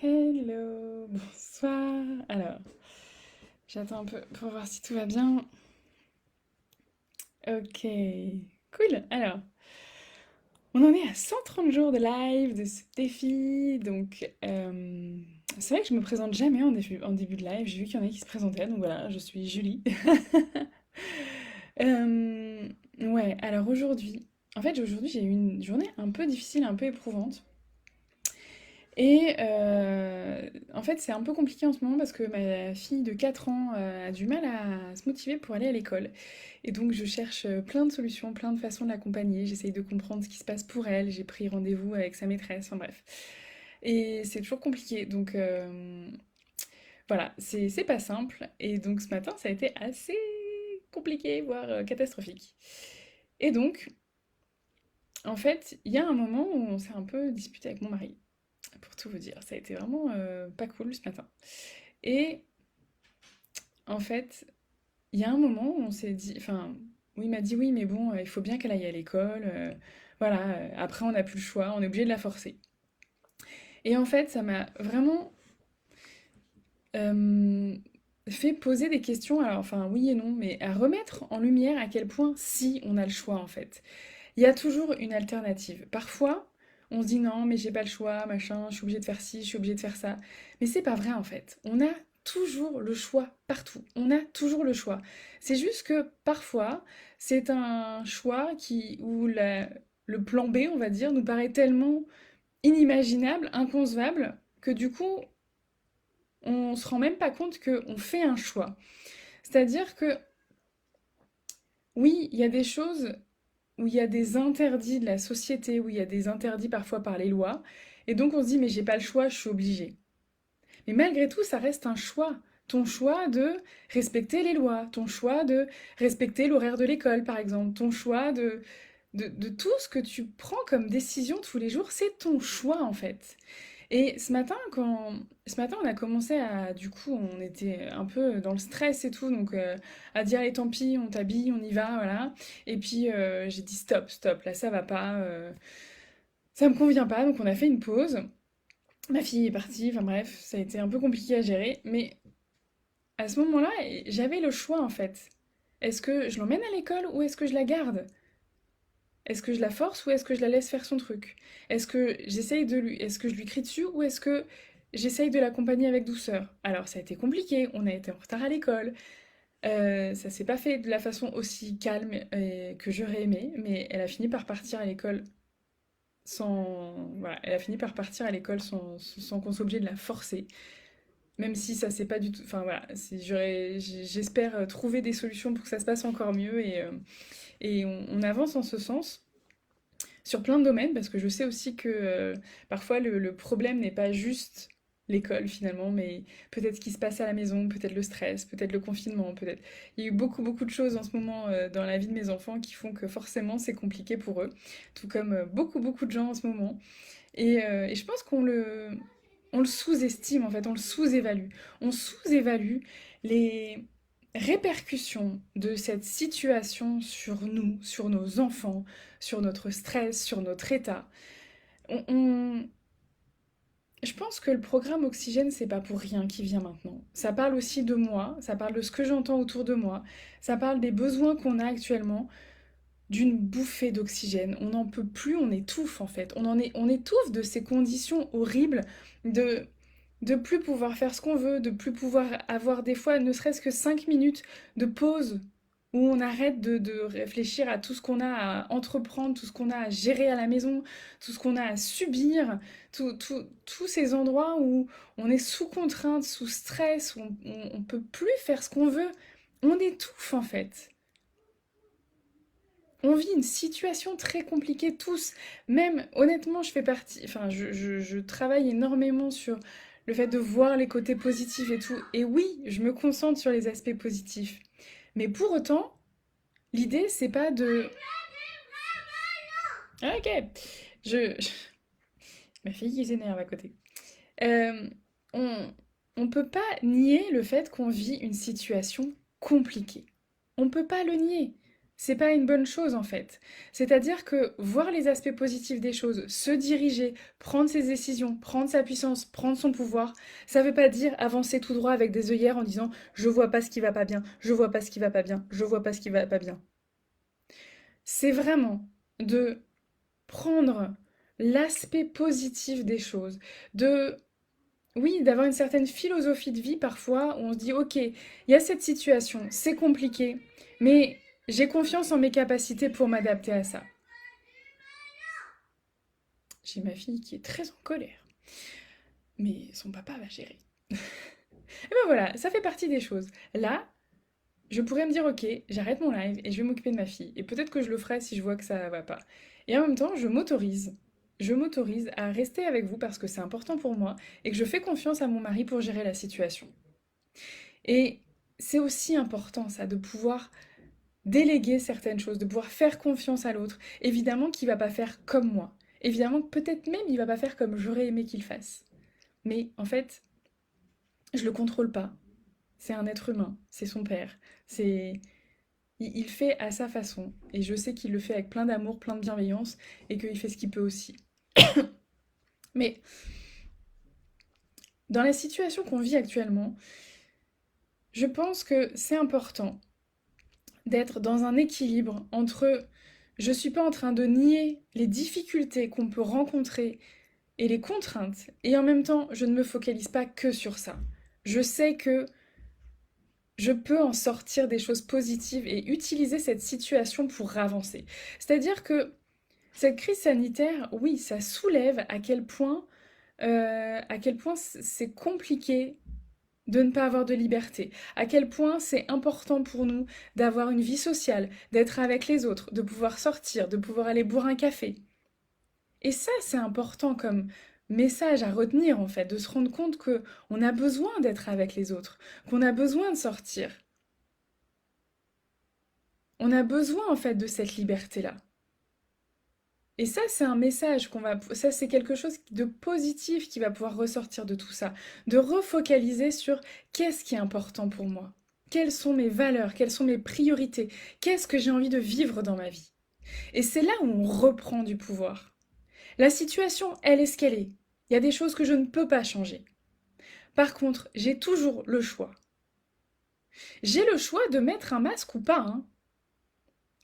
Hello, bonsoir. Alors, j'attends un peu pour voir si tout va bien. Ok, cool. Alors, on en est à 130 jours de live de ce défi. Donc, c'est vrai que je me présente jamais en début de live. J'ai vu qu'il y en a qui se présentaient. Donc voilà, je suis Julie. Euh, ouais, alors aujourd'hui, j'ai eu une journée un peu difficile, un peu éprouvante. Et en fait, c'est un peu compliqué en ce moment parce que ma fille de 4 ans a du mal à se motiver pour aller à l'école. Et donc, je cherche plein de solutions, plein de façons de l'accompagner. J'essaye de comprendre ce qui se passe pour elle. J'ai pris rendez-vous avec sa maîtresse, enfin bref. Et c'est toujours compliqué. Donc, voilà, c'est pas simple. Et donc, ce matin, ça a été assez compliqué, voire catastrophique. Et donc, en fait, il y a un moment où on s'est un peu disputé avec mon mari. Pour tout vous dire, ça a été vraiment pas cool ce matin. Et en fait, il y a un moment où on s'est dit, enfin, où il m'a dit oui, mais bon, il faut bien qu'elle aille à l'école. Voilà, après on n'a plus le choix, on est obligé de la forcer. Et en fait, ça m'a vraiment euh, fait poser des questions, alors enfin oui et non, mais à remettre en lumière à quel point si on a le choix en fait. Il y a toujours une alternative. Parfois, on se dit non, mais j'ai pas le choix, machin, je suis obligée de faire ci, je suis obligée de faire ça. Mais c'est pas vrai en fait. On a toujours le choix partout. On a toujours le choix. C'est juste que parfois, c'est un choix où le plan B, on va dire, nous paraît tellement inimaginable, inconcevable, que du coup, on se rend même pas compte qu'on fait un choix. C'est-à-dire que oui, il y a des choses où il y a des interdits de la société, où il y a des interdits parfois par les lois, et donc on se dit mais j'ai pas le choix, je suis obligée. Mais malgré tout, ça reste un choix. Ton choix de respecter les lois, ton choix de respecter l'horaire de l'école par exemple, ton choix de tout ce que tu prends comme décision tous les jours, c'est ton choix en fait. Et ce matin, on a commencé à, du coup, on était un peu dans le stress et tout, donc à dire allez tant pis, on t'habille, on y va, voilà. Et puis j'ai dit stop, stop, là ça va pas, ça me convient pas, donc on a fait une pause. Ma fille est partie, enfin bref, ça a été un peu compliqué à gérer, mais à ce moment-là, j'avais le choix en fait. Est-ce que je l'emmène à l'école ou est-ce que je la garde? Est-ce que je la force ou est-ce que je la laisse faire son truc? Est-ce que je lui crie dessus ou est-ce que j'essaye de l'accompagner avec douceur? Alors ça a été compliqué, on a été en retard à l'école, ça s'est pas fait de la façon aussi calme que j'aurais aimé, mais elle a fini par partir à l'école voilà, elle a fini par partir à l'école sans qu'on soit obligé de la forcer. Même si ça c'est pas du tout, enfin voilà, j'espère trouver des solutions pour que ça se passe encore mieux et on avance en ce sens sur plein de domaines, parce que je sais aussi que parfois le problème n'est pas juste l'école finalement, mais peut-être ce qui se passe à la maison, peut-être le stress, peut-être le confinement, peut-être... Il y a eu beaucoup beaucoup de choses en ce moment dans la vie de mes enfants qui font que forcément c'est compliqué pour eux, tout comme beaucoup beaucoup de gens en ce moment. Et je pense on le sous-estime en fait, on le sous-évalue. On sous-évalue les répercussions de cette situation sur nous, sur nos enfants, sur notre stress, sur notre état. On, on- Je pense que le programme Oxygène, c'est pas pour rien qui vient maintenant. Ça parle aussi de moi, ça parle de ce que j'entends autour de moi, ça parle des besoins qu'on a actuellement, d'une bouffée d'oxygène. On n'en peut plus, on étouffe en fait. On étouffe de ces conditions horribles de de plus pouvoir faire ce qu'on veut, de plus pouvoir avoir des fois ne serait-ce que 5 minutes de pause où on arrête de réfléchir à tout ce qu'on a à entreprendre, tout ce qu'on a à gérer à la maison, tout ce qu'on a à subir, tous ces endroits où on est sous contrainte, sous stress, où on peut plus faire ce qu'on veut. On étouffe en fait. On vit une situation très compliquée tous. Même, honnêtement, je fais partie, enfin, je travaille énormément sur le fait de voir les côtés positifs et tout. Et oui, je me concentre sur les aspects positifs. Mais pour autant, l'idée, c'est pas de... Ah, ok, je... Ma fille qui s'énerve à côté. Euh, on, on peut pas nier le fait qu'on vit une situation compliquée. On peut pas le nier. c'est pas une bonne chose en fait. C'est-à-dire que voir les aspects positifs des choses, se diriger, prendre ses décisions, prendre sa puissance, prendre son pouvoir, ça veut pas dire avancer tout droit avec des œillères en disant je vois pas ce qui va pas bien, je vois pas ce qui va pas bien, je vois pas ce qui va pas bien. C'est vraiment de prendre l'aspect positif des choses, de oui, d'avoir une certaine philosophie de vie parfois où on se dit ok, il y a cette situation, c'est compliqué, mais j'ai confiance en mes capacités pour m'adapter à ça. J'ai ma fille qui est très en colère, mais son papa va gérer. Et ben voilà, ça fait partie des choses. Là, je pourrais me dire ok, j'arrête mon live et je vais m'occuper de ma fille. Et peut-être que je le ferai si je vois que ça va pas. Et en même temps, je m'autorise à rester avec vous parce que c'est important pour moi et que je fais confiance à mon mari pour gérer la situation. Et c'est aussi important ça, de pouvoir déléguer certaines choses, de pouvoir faire confiance à l'autre. Évidemment qu'il va pas faire comme moi. Évidemment que peut-être même il va pas faire comme j'aurais aimé qu'il fasse. Mais en fait, je le contrôle pas. C'est un être humain, c'est son père. C'est il fait à sa façon et je sais qu'il le fait avec plein d'amour, plein de bienveillance et qu'il fait ce qu'il peut aussi. Mais dans la situation qu'on vit actuellement, je pense que c'est important d'être dans un équilibre entre je suis pas en train de nier les difficultés qu'on peut rencontrer et les contraintes, et en même temps, je ne me focalise pas que sur ça. Je sais que je peux en sortir des choses positives et utiliser cette situation pour avancer. C'est-à-dire que cette crise sanitaire, oui, ça soulève à quel point c'est compliqué de ne pas avoir de liberté, à quel point c'est important pour nous d'avoir une vie sociale, d'être avec les autres, de pouvoir sortir, de pouvoir aller boire un café. Et ça, c'est important comme message à retenir en fait, de se rendre compte que on a besoin d'être avec les autres, qu'on a besoin de sortir. On a besoin en fait de cette liberté-là. Et ça, c'est un message ça, c'est quelque chose de positif qui va pouvoir ressortir de tout ça, de refocaliser sur qu'est-ce qui est important pour moi, quelles sont mes valeurs, quelles sont mes priorités, qu'est-ce que j'ai envie de vivre dans ma vie. Et c'est là où on reprend du pouvoir. La situation, elle est ce qu'elle est. Il y a des choses que je ne peux pas changer. Par contre, j'ai toujours le choix. J'ai le choix de mettre un masque ou pas, hein.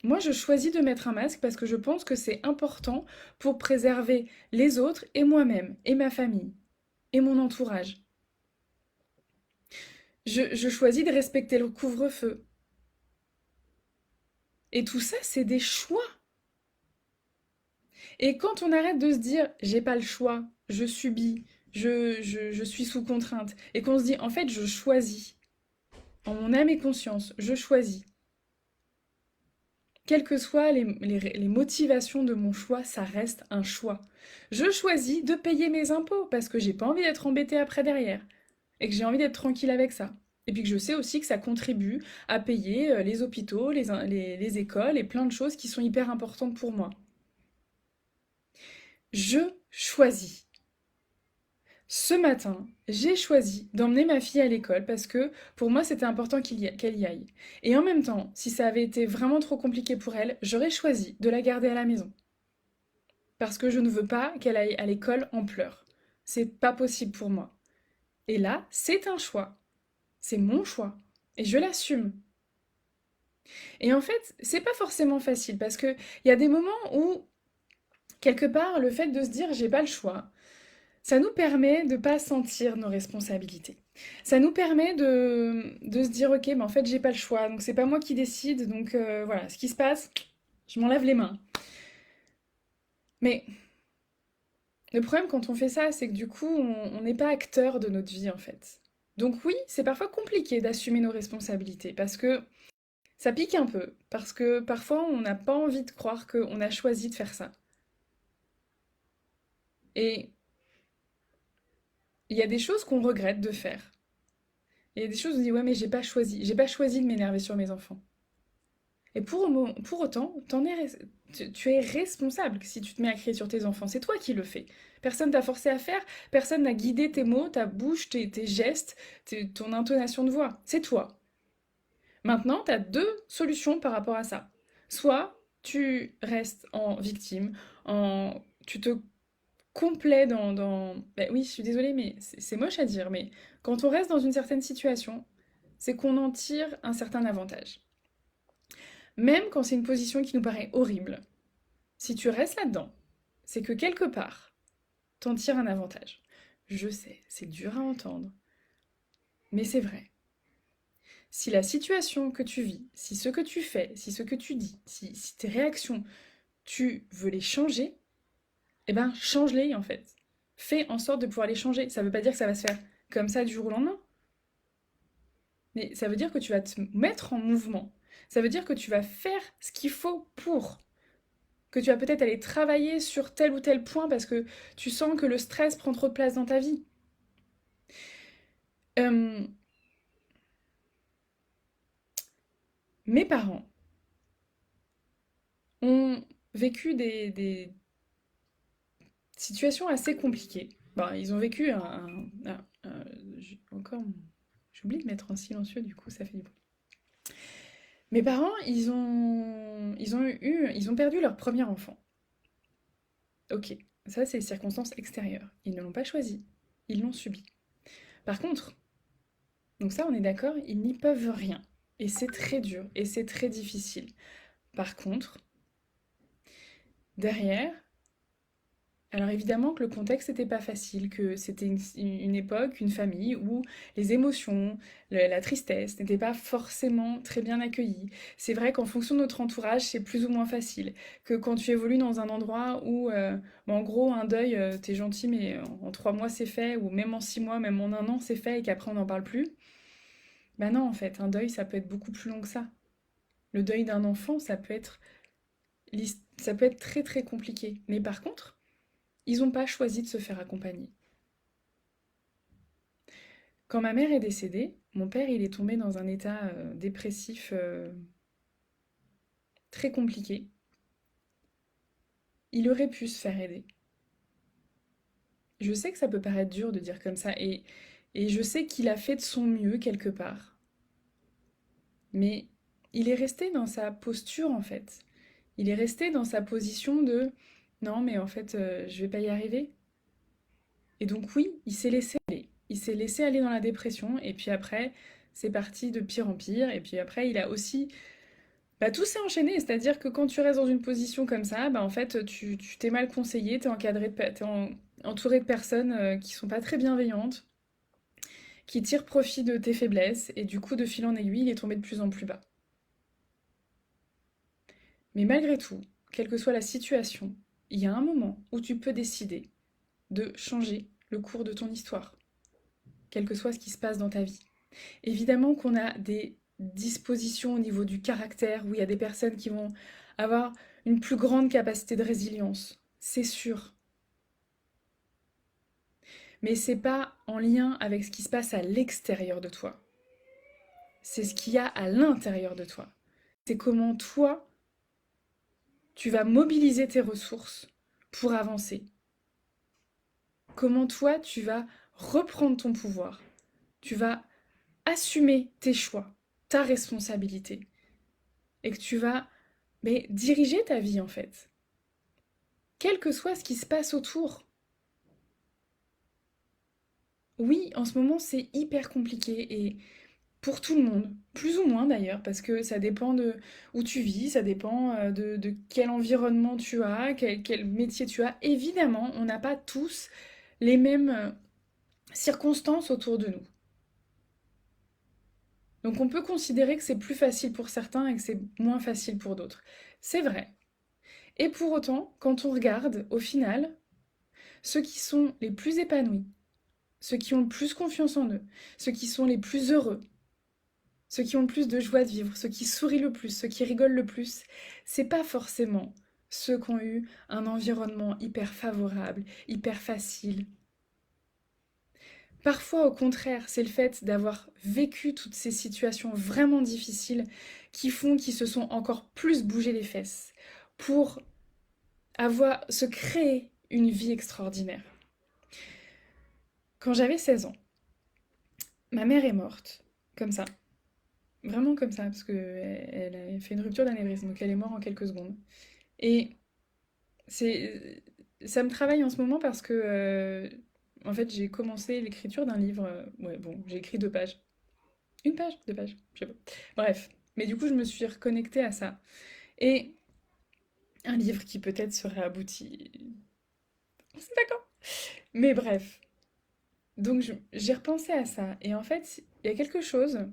Moi, je choisis de mettre un masque parce que je pense que c'est important pour préserver les autres et moi-même, et ma famille, et mon entourage. Je choisis de respecter le couvre-feu. Et tout ça, c'est des choix. Et quand on arrête de se dire, j'ai pas le choix, je subis, je suis sous contrainte, et qu'on se dit, en fait, je choisis, en mon âme et conscience, je choisis. Quelles que soient les motivations de mon choix, ça reste un choix. Je choisis de payer mes impôts parce que j'ai pas envie d'être embêtée après derrière et que j'ai envie d'être tranquille avec ça. Et puis que je sais aussi que ça contribue à payer les hôpitaux, les écoles et plein de choses qui sont hyper importantes pour moi. Je choisis. Ce matin, j'ai choisi d'emmener ma fille à l'école parce que pour moi c'était important qu'elle y aille. Et en même temps, si ça avait été vraiment trop compliqué pour elle, j'aurais choisi de la garder à la maison. Parce que je ne veux pas qu'elle aille à l'école en pleurs. C'est pas possible pour moi. Et là, c'est un choix. C'est mon choix. Et je l'assume. Et en fait, c'est pas forcément facile parce que il y a des moments où, quelque part, le fait de se dire j'ai pas le choix, ça nous permet de pas sentir nos responsabilités. Ça nous permet de se dire ok, mais en fait j'ai pas le choix, donc c'est pas moi qui décide, donc voilà, ce qui se passe, je m'en lave les mains. Mais le problème quand on fait ça, c'est que du coup, on n'est pas acteur de notre vie en fait. Donc oui, c'est parfois compliqué d'assumer nos responsabilités parce que ça pique un peu, parce que parfois on n'a pas envie de croire qu'on a choisi de faire ça. Et il y a des choses qu'on regrette de faire. Il y a des choses où on dit ouais mais j'ai pas choisi de m'énerver sur mes enfants. Et pour autant, tu es responsable si tu te mets à crier sur tes enfants. C'est toi qui le fais. Personne t'a forcé à faire, personne n'a guidé tes mots, ta bouche, tes gestes, ton intonation de voix. C'est toi. Maintenant, tu as deux solutions par rapport à ça. Soit tu restes en victime, tu te complais Ben oui, je suis désolée, mais c'est moche à dire, mais quand on reste dans une certaine situation, c'est qu'on en tire un certain avantage. Même quand c'est une position qui nous paraît horrible, si tu restes là-dedans, c'est que quelque part, t'en tires un avantage. Je sais, c'est dur à entendre, mais c'est vrai. Si la situation que tu vis, si ce que tu fais, si ce que tu dis, si tes réactions, tu veux les changer, eh ben change-les en fait. Fais en sorte de pouvoir les changer. Ça veut pas dire que ça va se faire comme ça du jour au lendemain, mais ça veut dire que tu vas te mettre en mouvement. Ça veut dire que tu vas faire ce qu'il faut pour. Que tu vas peut-être aller travailler sur tel ou tel point parce que tu sens que le stress prend trop de place dans ta vie. Euh, Mes parents ont vécu des situations assez compliquées. Bon, ils ont vécu encore, j'oublie de mettre en silencieux, du coup, ça fait du bruit. Mes parents, ils ont perdu leur premier enfant. Ok, ça c'est circonstances extérieures. Ils ne l'ont pas choisi, ils l'ont subi. Par contre, donc ça on est d'accord, ils n'y peuvent rien. Et c'est très dur, et c'est très difficile. Par contre, derrière, alors évidemment que le contexte n'était pas facile, que c'était une époque, une famille où les émotions, la tristesse n'étaient pas forcément très bien accueillies. C'est vrai qu'en fonction de notre entourage, c'est plus ou moins facile. Que quand tu évolues dans un endroit où, en gros, un deuil, t'es gentil, mais en 3 mois c'est fait, ou même en 6 mois, même en un an c'est fait, et qu'après on n'en parle plus. Ben non, en fait, un deuil, ça peut être beaucoup plus long que ça. Le deuil d'un enfant, ça peut être très très compliqué. Mais par contre, ils n'ont pas choisi de se faire accompagner. Quand ma mère est décédée, mon père il est tombé dans un état dépressif très compliqué. Il aurait pu se faire aider. Je sais que ça peut paraître dur de dire comme ça et je sais qu'il a fait de son mieux quelque part. Mais il est resté dans sa posture en fait. Il est resté dans sa position de non mais en fait je vais pas y arriver. Et donc oui, il s'est laissé aller. Il s'est laissé aller dans la dépression et puis après c'est parti de pire en pire et puis après il a aussi bah, tout s'est enchaîné, c'est-à-dire que quand tu restes dans une position comme ça, bah, en fait, tu t'es mal conseillé, entouré de personnes qui sont pas très bienveillantes, qui tirent profit de tes faiblesses, et du coup, de fil en aiguille, il est tombé de plus en plus bas. Mais malgré tout, quelle que soit la situation, il y a un moment où tu peux décider de changer le cours de ton histoire, quel que soit ce qui se passe dans ta vie. Évidemment qu'on a des dispositions au niveau du caractère, où il y a des personnes qui vont avoir une plus grande capacité de résilience, c'est sûr. Mais c'est pas en lien avec ce qui se passe à l'extérieur de toi. C'est ce qu'il y a à l'intérieur de toi. C'est comment toi, tu vas mobiliser tes ressources pour avancer. Comment toi, tu vas reprendre ton pouvoir. Tu vas assumer tes choix, ta responsabilité. Et que tu vas diriger ta vie en fait. Quel que soit ce qui se passe autour. Oui, en ce moment c'est hyper compliqué et pour tout le monde, plus ou moins d'ailleurs, parce que ça dépend de où tu vis, ça dépend de quel environnement tu as, quel métier tu as. Évidemment, on n'a pas tous les mêmes circonstances autour de nous. Donc on peut considérer que c'est plus facile pour certains et que c'est moins facile pour d'autres. C'est vrai. Et pour autant, quand on regarde, au final, ceux qui sont les plus épanouis, ceux qui ont le plus confiance en eux, ceux qui sont les plus heureux, ceux qui ont le plus de joie de vivre, ceux qui sourient le plus, ceux qui rigolent le plus, c'est pas forcément ceux qui ont eu un environnement hyper favorable, hyper facile. Parfois, au contraire, c'est le fait d'avoir vécu toutes ces situations vraiment difficiles qui font qu'ils se sont encore plus bougé les fesses pour se créer une vie extraordinaire. Quand j'avais 16 ans, ma mère est morte, comme ça. Vraiment comme ça, parce que elle a fait une rupture d'anévrisme, donc elle est morte en quelques secondes. Et c'est, ça me travaille en ce moment parce que, en fait, j'ai commencé l'écriture d'un livre. Ouais, bon, j'ai écrit 2 pages. Une page, 2 pages, je sais pas. Bref. Mais du coup, je me suis reconnectée à ça. Et un livre qui peut-être serait abouti. On sait pas quand. Mais bref. Donc, j'ai repensé à ça. Et en fait, il y a quelque chose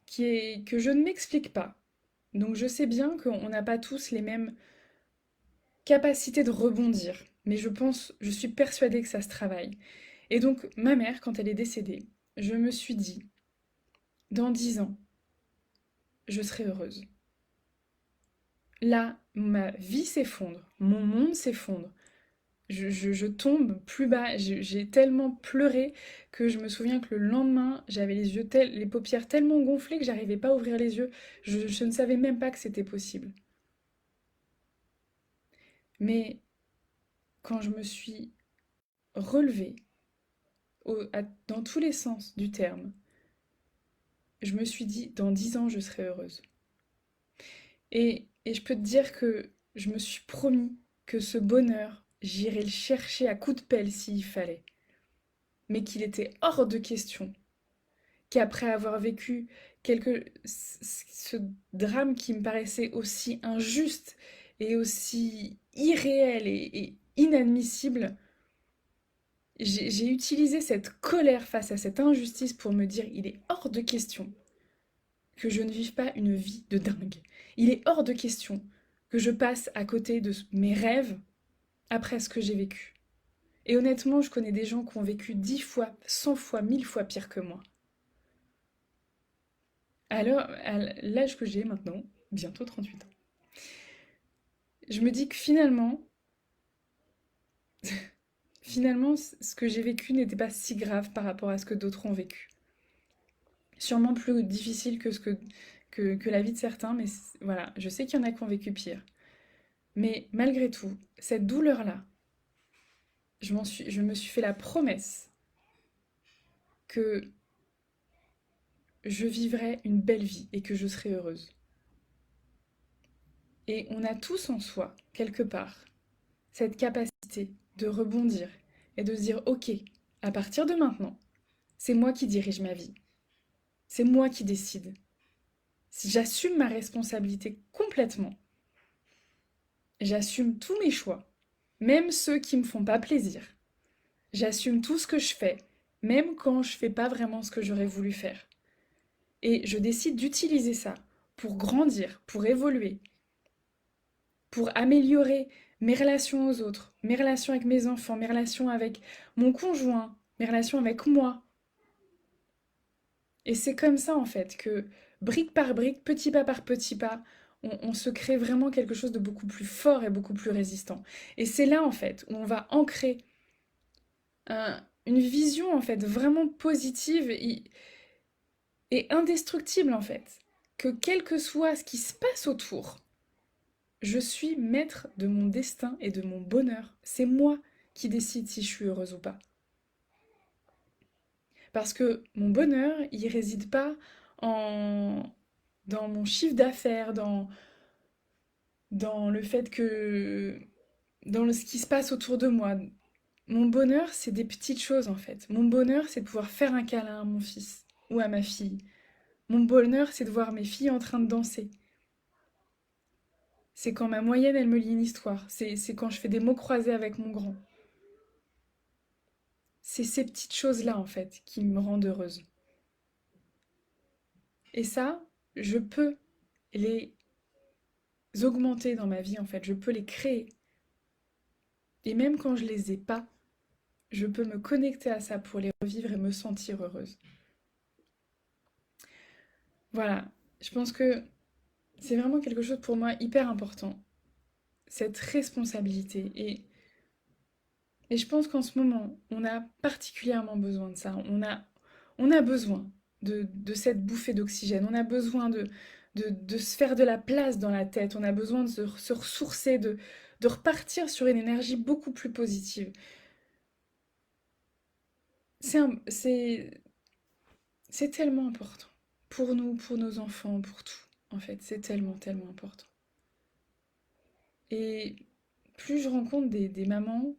que je ne m'explique pas. Donc, je sais bien qu'on n'a pas tous les mêmes capacités de rebondir. Mais je suis persuadée que ça se travaille. Et donc, ma mère, quand elle est décédée, je me suis dit, dans 10 ans, je serai heureuse. Là, ma vie s'effondre, mon monde s'effondre. Je tombe plus bas, j'ai tellement pleuré que je me souviens que le lendemain, j'avais les paupières tellement gonflées que j'arrivais pas à ouvrir les yeux. Je ne savais même pas que c'était possible. Mais quand je me suis relevée, dans tous les sens du terme, je me suis dit, dans 10 ans, je serai heureuse. Et je peux te dire que je me suis promis que ce bonheur, j'irai le chercher à coups de pelle s'il fallait. Mais qu'il était hors de question qu'après avoir vécu ce drame qui me paraissait aussi injuste et aussi irréel et inadmissible, j'ai utilisé cette colère face à cette injustice pour me dire il est hors de question que je ne vive pas une vie de dingue. Il est hors de question que je passe à côté de mes rêves après ce que j'ai vécu. Et honnêtement, je connais des gens qui ont vécu 10 fois, 100 fois, 1000 fois pire que moi. Alors, à l'âge que j'ai maintenant, bientôt 38 ans, je me dis que finalement, ce que j'ai vécu n'était pas si grave par rapport à ce que d'autres ont vécu. Sûrement plus difficile que la vie de certains, mais voilà, je sais qu'il y en a qui ont vécu pire. Mais malgré tout, cette douleur-là, je me suis fait la promesse que je vivrais une belle vie et que je serais heureuse. Et on a tous en soi, quelque part, cette capacité de rebondir et de se dire, ok, à partir de maintenant, c'est moi qui dirige ma vie. C'est moi qui décide. Si j'assume ma responsabilité complètement, j'assume tous mes choix, même ceux qui me font pas plaisir. J'assume tout ce que je fais, même quand je fais pas vraiment ce que j'aurais voulu faire. Et je décide d'utiliser ça pour grandir, pour évoluer, pour améliorer mes relations aux autres, mes relations avec mes enfants, mes relations avec mon conjoint, mes relations avec moi. Et c'est comme ça en fait que brique par brique, petit pas par petit pas, on se crée vraiment quelque chose de beaucoup plus fort et beaucoup plus résistant. Et c'est là en fait où on va ancrer une vision en fait vraiment positive et indestructible en fait. Que quel que soit ce qui se passe autour, je suis maître de mon destin et de mon bonheur. C'est moi qui décide si je suis heureuse ou pas. Parce que mon bonheur, il réside pas en dans mon chiffre d'affaires, dans le fait que ce qui se passe autour de moi. Mon bonheur, c'est des petites choses en fait. Mon bonheur, c'est de pouvoir faire un câlin à mon fils ou à ma fille. Mon bonheur, c'est de voir mes filles en train de danser. C'est quand ma moyenne, elle me lit une histoire. C'est quand je fais des mots croisés avec mon grand. C'est ces petites choses-là, en fait, qui me rendent heureuse. Et ça, je peux les augmenter dans ma vie, en fait. Je peux les créer. Et même quand je les ai pas, je peux me connecter à ça pour les revivre et me sentir heureuse. Voilà. Je pense que c'est vraiment quelque chose pour moi hyper important. Cette responsabilité. Et je pense qu'en ce moment, on a particulièrement besoin de ça. On a besoin de cette bouffée d'oxygène. On a besoin de se faire de la place dans la tête. On a besoin de se ressourcer, de repartir sur une énergie beaucoup plus positive. C'est un- c'est, c'est tellement important. pour nous, pour nos enfants, pour tout. En fait, c'est tellement, tellement important. Et plus je rencontre des mamans,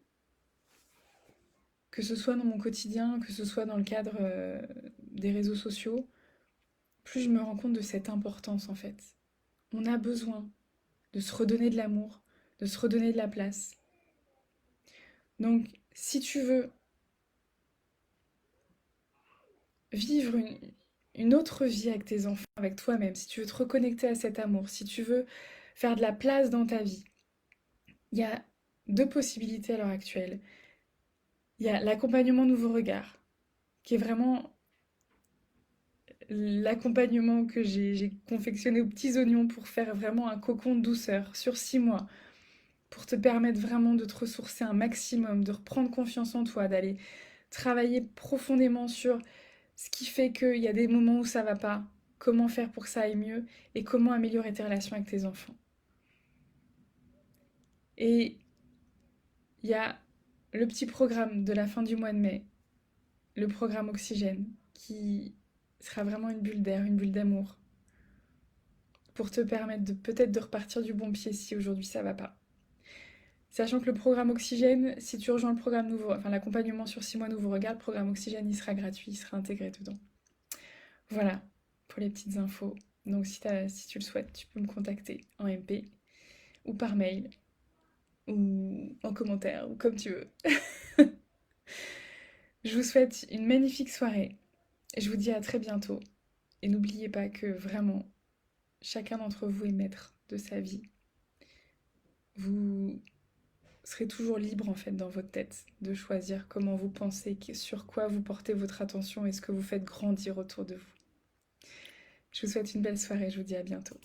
que ce soit dans mon quotidien, que ce soit dans le cadre des réseaux sociaux, plus je me rends compte de cette importance en fait. On a besoin de se redonner de l'amour, de se redonner de la place. Donc, si tu veux vivre une autre vie avec tes enfants, avec toi-même, si tu veux te reconnecter à cet amour, si tu veux faire de la place dans ta vie, il y a deux possibilités à l'heure actuelle. Il y a l'accompagnement Nouveau Regard, qui est vraiment l'accompagnement que j'ai confectionné aux petits oignons pour faire vraiment un cocon de douceur sur 6 mois, pour te permettre vraiment de te ressourcer un maximum, de reprendre confiance en toi, d'aller travailler profondément sur ce qui fait qu'il y a des moments où ça va pas, comment faire pour que ça aille mieux et comment améliorer tes relations avec tes enfants. Et il y a le petit programme de la fin du mois de mai, le programme Oxygène, qui sera vraiment une bulle d'air, une bulle d'amour, pour te permettre de peut-être de repartir du bon pied si aujourd'hui ça va pas. Sachant que le programme Oxygène, si tu rejoins le programme nouveau, enfin l'accompagnement sur 6 mois Nouveau Regard, le programme Oxygène il sera gratuit, il sera intégré dedans. Voilà pour les petites infos. Donc si tu le souhaites, tu peux me contacter en MP ou par mail ou en commentaire ou comme tu veux. Je vous souhaite une magnifique soirée. Je vous dis à très bientôt. Et n'oubliez pas que vraiment, chacun d'entre vous est maître de sa vie. Vous serez toujours libre en fait dans votre tête de choisir comment vous pensez, sur quoi vous portez votre attention et ce que vous faites grandir autour de vous. Je vous souhaite une belle soirée, je vous dis à bientôt.